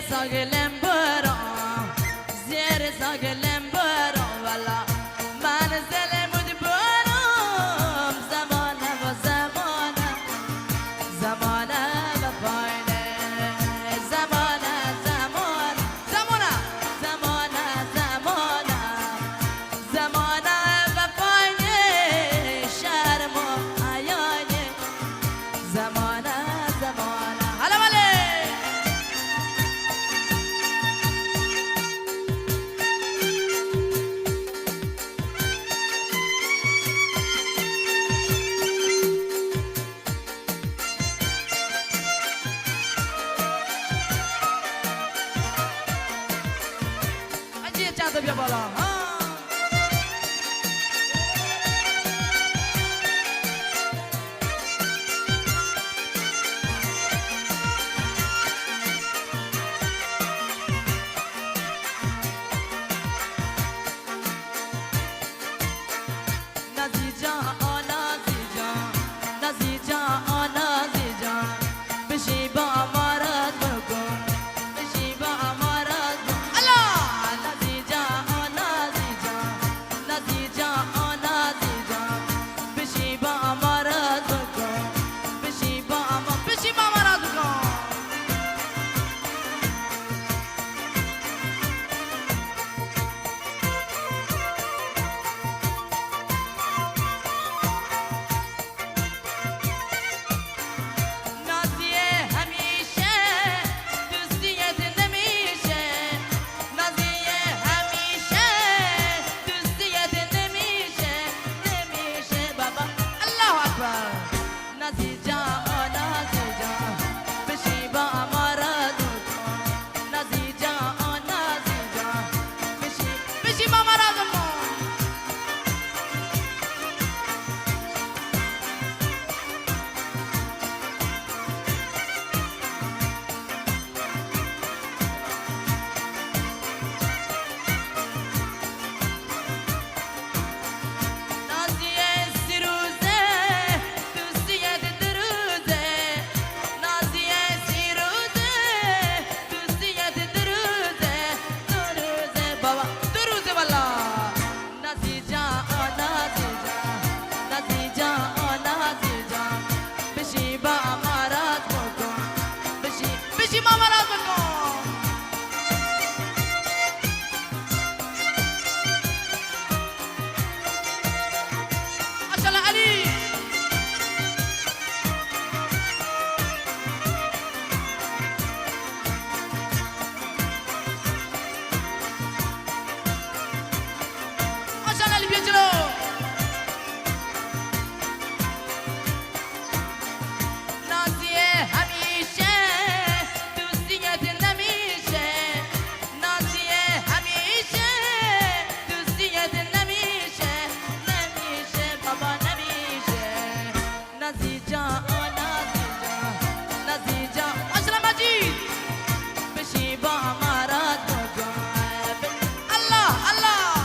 ساقلم برام زیر ساقلم برام والا من زلم بود برام زمانه و زمانه زمانه و پایینه زمانه زمانه زمانه زمانه زمانه زمانه و پایینه شرم و عیانه زمانه زمانه هلا ولی چند تا بیا بالا نازی جان نازی جان نازی جان نازی جان بشی با امارت بکن بشی با امارت بکن الله نازی جان نازی جان نازی جان نازی جان بشی با امارت بکن بشی با امارت بکن نازیه همیشه دوستیت نمیشه نازیه همیشه دوستیت نمیشه نمیشه بابا الله اکبر نازی جان بشی با امارت بکن نازی جان بشی با امارت بکن نازیه سی روزه دوستیت دو روزه نازیه سی روزه دوستیت دو روزه بابا دو روزه والا نازی جان نازی جان بشی با امارت بکن بشی با امارت بکن ماشاءالله علی ماشاءالله علی بیا جلو نازیه همیشه دوستیت نمیشه نازیه همیشه دوستیت نمیشه نمیشه بابا نمیشه نازی جان نازی جان ماشاءالله مجید بشی با امارت بکن الله الله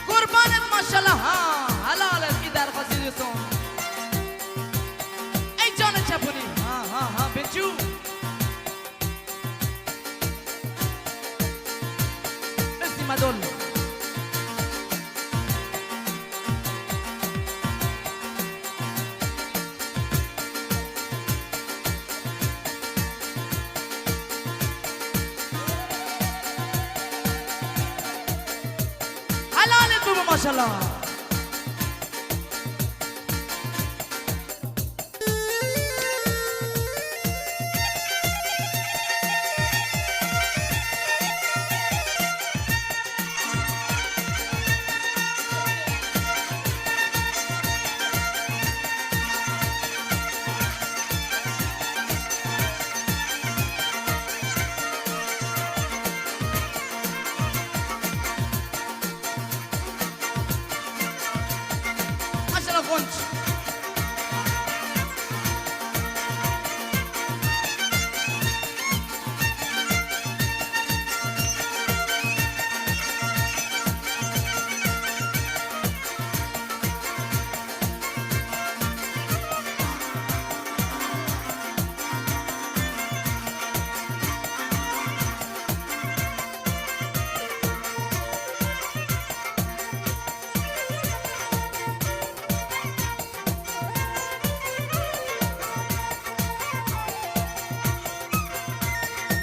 قربانت ماشاءالله ها حلالت کی درخواستی دوستان ای جان چپونی ها بچو مرسی مدل حلالت بابا ماشاءالله غنج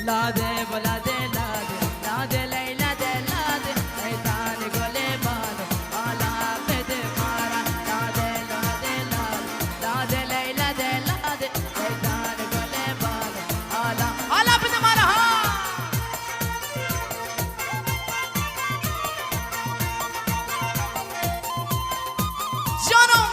لاده بلاده لاده لاده لیلا ده لاده ایتان گله بانو آلا بده مارا لاده لاده لاده لاده لیلا ده لاده ایتان گله بانو آلا آلا بده مارا ها جانم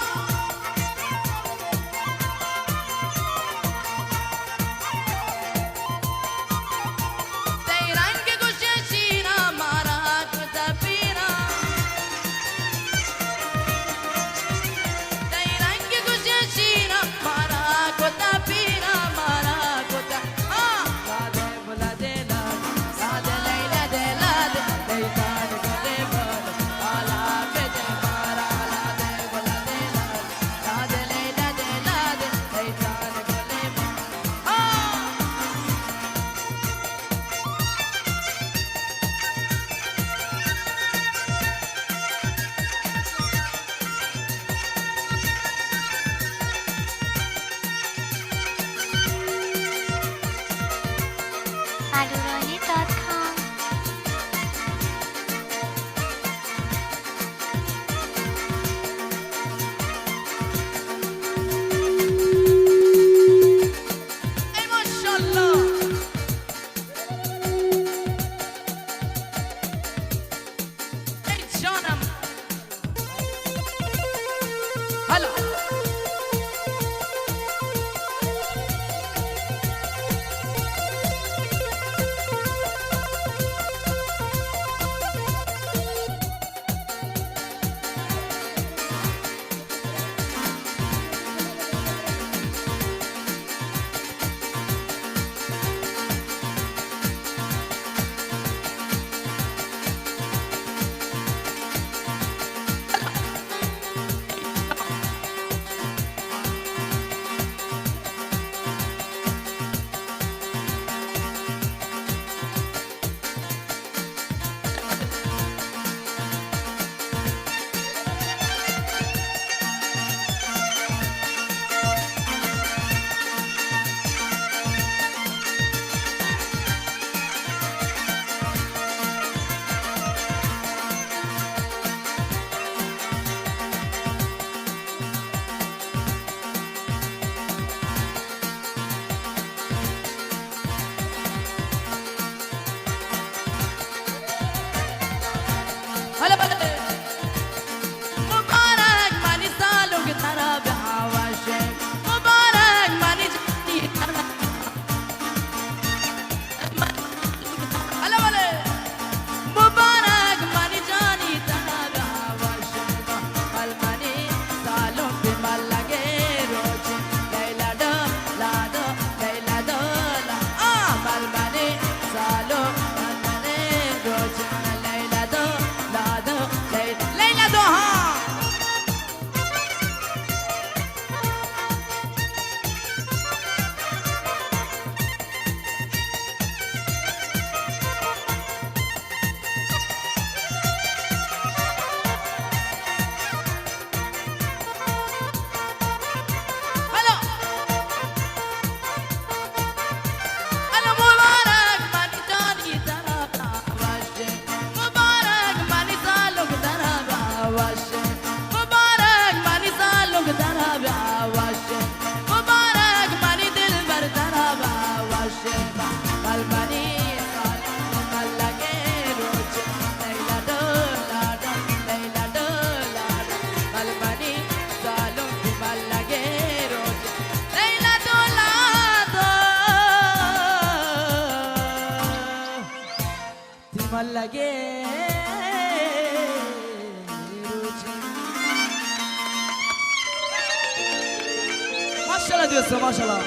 شاء الله دوسته ما شاء الله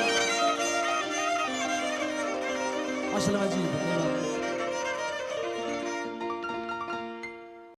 ما شاء الله مجيد